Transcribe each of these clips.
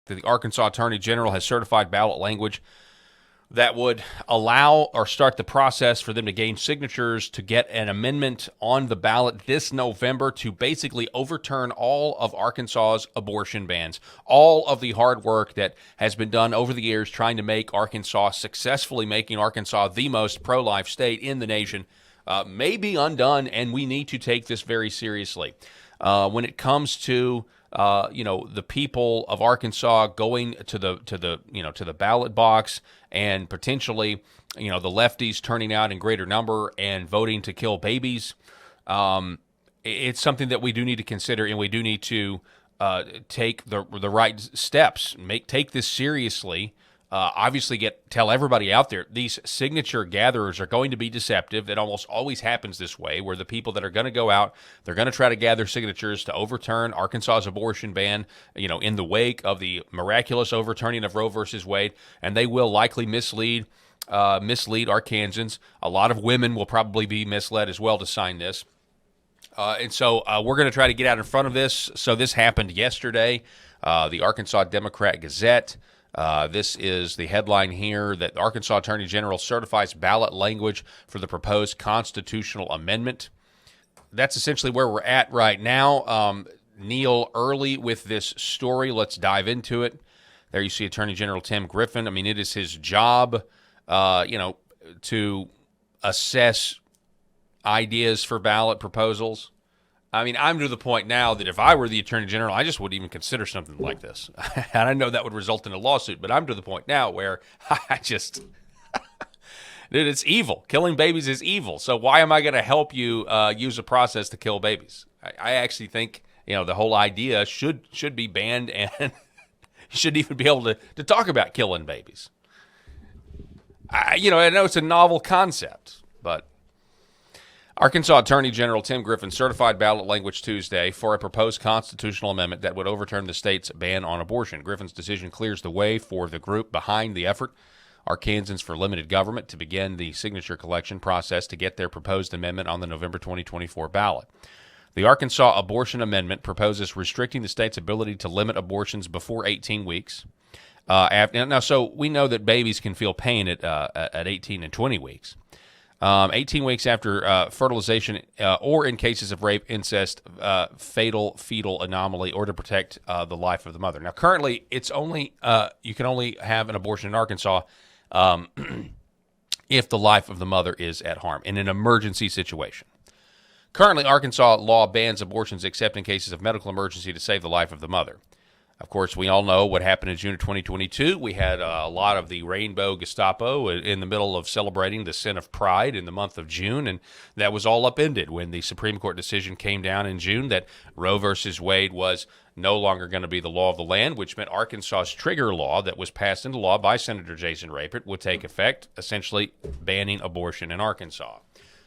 that the Arkansas Attorney General has certified ballot language that would allow or start the process for them to gain signatures to get an amendment on the ballot this November to basically overturn all of Arkansas's abortion bans, all of the hard work that has been done over the years trying to make Arkansas, successfully making Arkansas the most pro-life state in the nation, may be undone, and we need to take this very seriously. When it comes to the people of Arkansas going to the ballot box and potentially, the lefties turning out in greater number and voting to kill babies, it's something that we do need to consider, and we do need to take the right steps, take this seriously. Obviously, tell everybody out there, these signature gatherers are going to be deceptive. It almost always happens this way, where the people that are going to go out, they're going to try to gather signatures to overturn Arkansas's abortion ban, in the wake of the miraculous overturning of Roe versus Wade, and they will likely mislead Arkansans. A lot of women will probably be misled as well to sign this. And so we're going to try to get out in front of this. So this happened yesterday. The Arkansas Democrat-Gazette. This is the headline here, that the Arkansas Attorney General certifies ballot language for the proposed constitutional amendment. That's essentially where we're at right now. Neil early with this story. Let's dive into it. There you see Attorney General Tim Griffin. I mean, it is his job, to assess ideas for ballot proposals. I mean, I'm to the point now that if I were the Attorney General, I just wouldn't even consider something like this. And I know that would result in a lawsuit, but I'm to the point now where dude, it's evil. Killing babies is evil. So why am I going to help you use a process to kill babies? I actually think, the whole idea should be banned, and you shouldn't even be able to talk about killing babies. I know it's a novel concept, but Arkansas Attorney General Tim Griffin certified ballot language Tuesday for a proposed constitutional amendment that would overturn the state's ban on abortion. Griffin's decision clears the way for the group behind the effort, Arkansans for Limited Government, to begin the signature collection process to get their proposed amendment on the November 2024 ballot. The Arkansas Abortion Amendment proposes restricting the state's ability to limit abortions before 18 weeks. So we know that babies can feel pain at 18 and 20 weeks. 18 weeks after fertilization, or in cases of rape, incest, fatal fetal anomaly, or to protect the life of the mother. Now, currently, it's only you can only have an abortion in Arkansas if the life of the mother is at harm in an emergency situation. Currently, Arkansas law bans abortions except in cases of medical emergency to save the life of the mother. Of course, we all know what happened in June of 2022. We had a lot of the Rainbow Gestapo in the middle of celebrating the sin of pride in the month of June, and that was all upended when the Supreme Court decision came down in June that Roe versus Wade was no longer going to be the law of the land, which meant Arkansas's trigger law that was passed into law by Senator Jason Rapert would take effect, essentially banning abortion in Arkansas.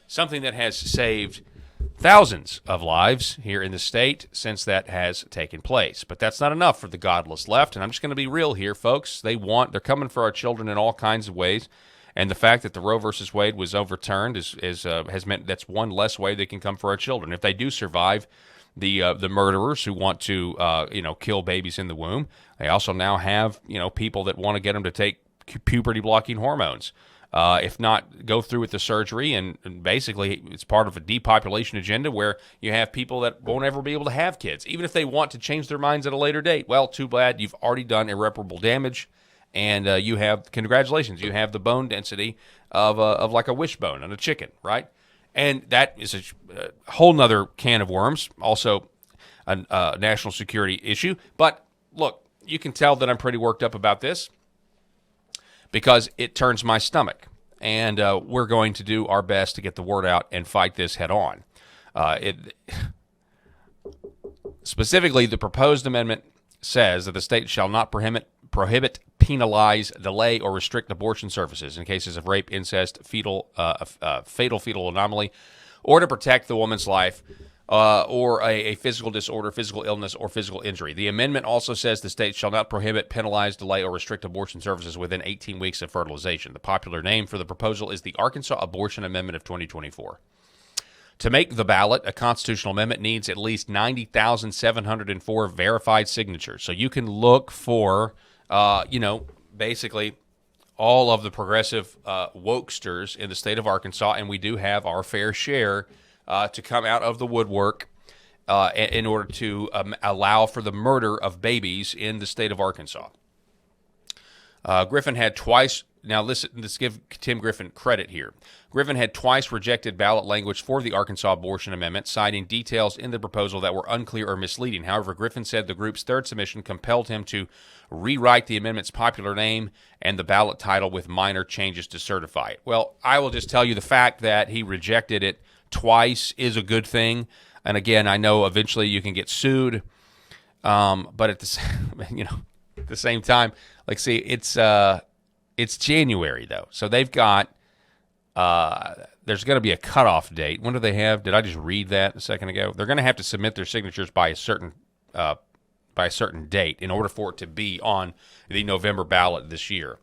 Something that has saved thousands of lives here in the state since that has taken place. But that's not enough for the godless left, and I'm just going to be real here, folks. They're coming for our children in all kinds of ways, and the fact that the Roe versus Wade was overturned has meant that's one less way they can come for our children. If they do survive the murderers who want to kill babies in the womb, they also now have people that want to get them to take puberty blocking hormones. If not, go through with the surgery, and basically it's part of a depopulation agenda where you have people that won't ever be able to have kids, even if they want to change their minds at a later date. Well, too bad. You've already done irreparable damage, and congratulations, you have the bone density of like a wishbone on a chicken, right? And that is a whole nother can of worms, also a national security issue. But look, you can tell that I'm pretty worked up about this, because it turns my stomach, and we're going to do our best to get the word out and fight this head on. Specifically, the proposed amendment says that the state shall not prohibit, penalize, delay, or restrict abortion services in cases of rape, incest, fatal fetal anomaly, or to protect the woman's life, or a physical disorder, physical illness, or physical injury. The amendment also says the state shall not prohibit, penalize, delay, or restrict abortion services within 18 weeks of fertilization. The popular name for the proposal is the Arkansas Abortion Amendment of 2024. To make the ballot, a constitutional amendment needs at least 90,704 verified signatures. So you can look for, basically all of the progressive wokesters in the state of Arkansas, and we do have our fair share to come out of the woodwork in order to allow for the murder of babies in the state of Arkansas. Griffin had twice. Now, listen, let's give Tim Griffin credit here. Griffin had twice rejected ballot language for the Arkansas abortion amendment, citing details in the proposal that were unclear or misleading. However, Griffin said the group's third submission compelled him to rewrite the amendment's popular name and the ballot title with minor changes to certify it. Well, I will just tell you the fact that he rejected it twice is a good thing. And again, I know eventually you can get sued, but at the same time, like, see, it's January, though. So they've got, there's going to be a cutoff date. When do they have? Did I just read that a second ago? They're going to have to submit their signatures by a certain date in order for it to be on the November ballot this year.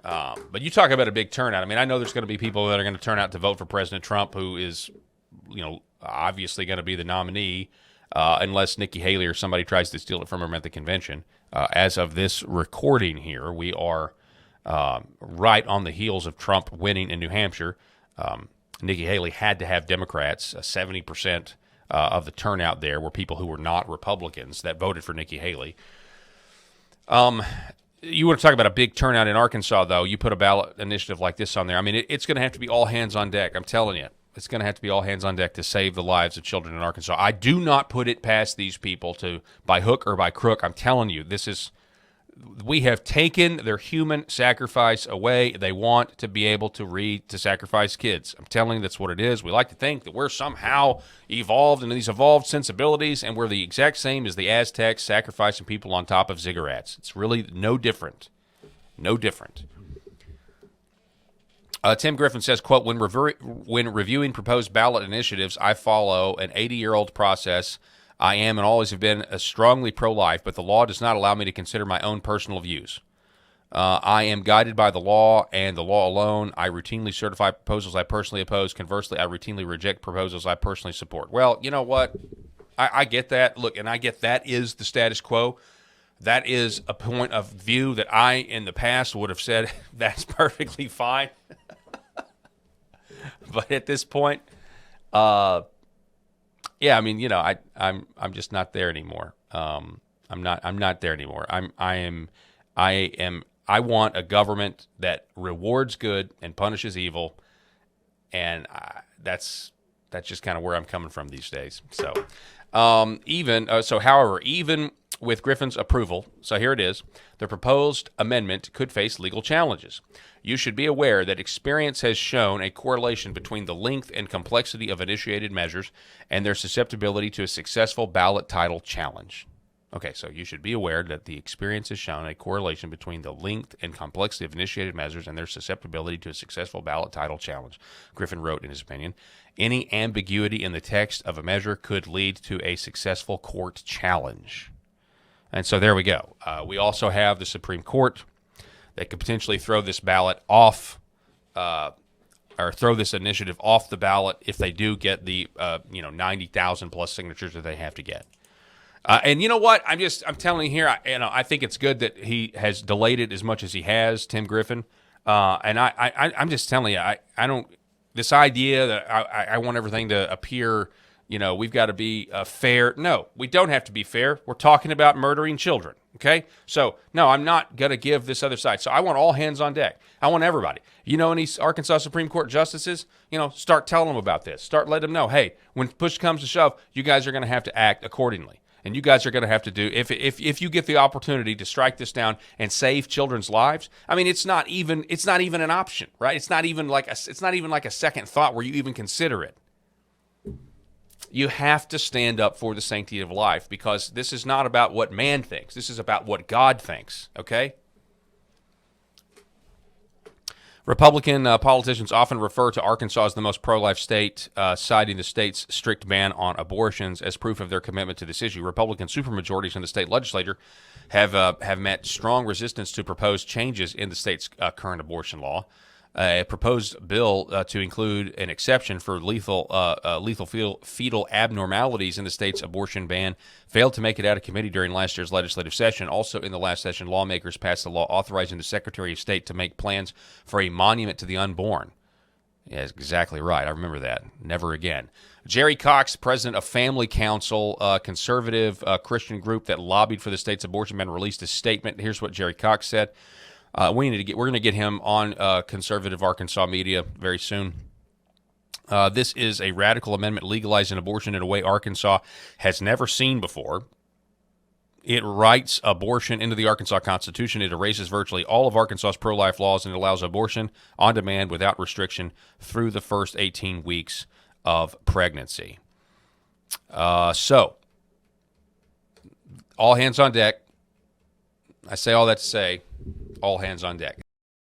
But you talk about a big turnout. I mean, I know there's going to be people that are going to turn out to vote for President Trump, who is, obviously going to be the nominee, unless Nikki Haley or somebody tries to steal it from him at the convention. As of this recording here, we are right on the heels of Trump winning in New Hampshire. Nikki Haley had to have Democrats. 70% of the turnout there were people who were not Republicans that voted for Nikki Haley. You want to talk about a big turnout in Arkansas, though. You put a ballot initiative like this on there. I mean, it's going to have to be all hands on deck. I'm telling you. It's going to have to be all hands on deck to save the lives of children in Arkansas. I do not put it past these people to, by hook or by crook, I'm telling you, we have taken their human sacrifice away. They want to be able to read to sacrifice kids. I'm telling you, that's what it is. We like to think that we're somehow evolved into these evolved sensibilities, and we're the exact same as the Aztecs sacrificing people on top of ziggurats. It's really no different. No different. Tim Griffin says, quote, when reviewing proposed ballot initiatives, I follow an 80-year-old process. I am and always have been strongly pro-life, but the law does not allow me to consider my own personal views. I am guided by the law and the law alone. I routinely certify proposals I personally oppose. Conversely, I routinely reject proposals I personally support. Well, you know what? I get that. Look, and I get that is the status quo. That is a point of view that I, in the past, would have said that's perfectly fine. But at this point, yeah, I mean, I'm just not there anymore. I'm not there anymore. I want a government that rewards good and punishes evil, and that's just kind of where I'm coming from these days. So, however, even with Griffin's approval, so here it is, the proposed amendment could face legal challenges. You should be aware that experience has shown a correlation between the length and complexity of initiated measures and their susceptibility to a successful ballot title challenge. Okay, so you should be aware that the experience has shown a correlation between the length and complexity of initiated measures and their susceptibility to a successful ballot title challenge. Griffin wrote in his opinion, any ambiguity in the text of a measure could lead to a successful court challenge. And so there we go. We also have the Supreme Court that could potentially throw this ballot off, or throw this initiative off the ballot if they do get the 90,000 plus signatures that they have to get. And you know what? I'm telling you here. I think it's good that he has delayed it as much as he has, Tim Griffin. And I'm just telling you, I don't. This idea that I want everything to appear. We've got to be fair. No, we don't have to be fair. We're talking about murdering children, okay? So, no, I'm not going to give this other side. So I want all hands on deck. I want everybody. Any Arkansas Supreme Court justices, start telling them about this. Start letting them know, hey, when push comes to shove, you guys are going to have to act accordingly. And you guys are going to have to do, if you get the opportunity to strike this down and save children's lives, I mean, it's not even an option, right? It's not even like a second thought where you even consider it. You have to stand up for the sanctity of life, because this is not about what man thinks. This is about what God thinks, okay? Republican politicians often refer to Arkansas as the most pro-life state, citing the state's strict ban on abortions as proof of their commitment to this issue. Republican supermajorities in the state legislature have met strong resistance to proposed changes in the state's current abortion law. A proposed bill to include an exception for lethal fetal abnormalities in the state's abortion ban failed to make it out of committee during last year's legislative session. Also, in the last session, lawmakers passed a law authorizing the Secretary of State to make plans for a monument to the unborn. Yeah, exactly right. I remember that. Never again. Jerry Cox, president of Family Council, a conservative Christian group that lobbied for the state's abortion ban, released a statement. Here's what Jerry Cox said. We're going to get him on conservative Arkansas media very soon. This is a radical amendment legalizing abortion in a way Arkansas has never seen before. It writes abortion into the Arkansas Constitution. It erases virtually all of Arkansas's pro-life laws, and it allows abortion on demand without restriction through the first 18 weeks of pregnancy. So, all hands on deck. I say all that to say, all hands on deck.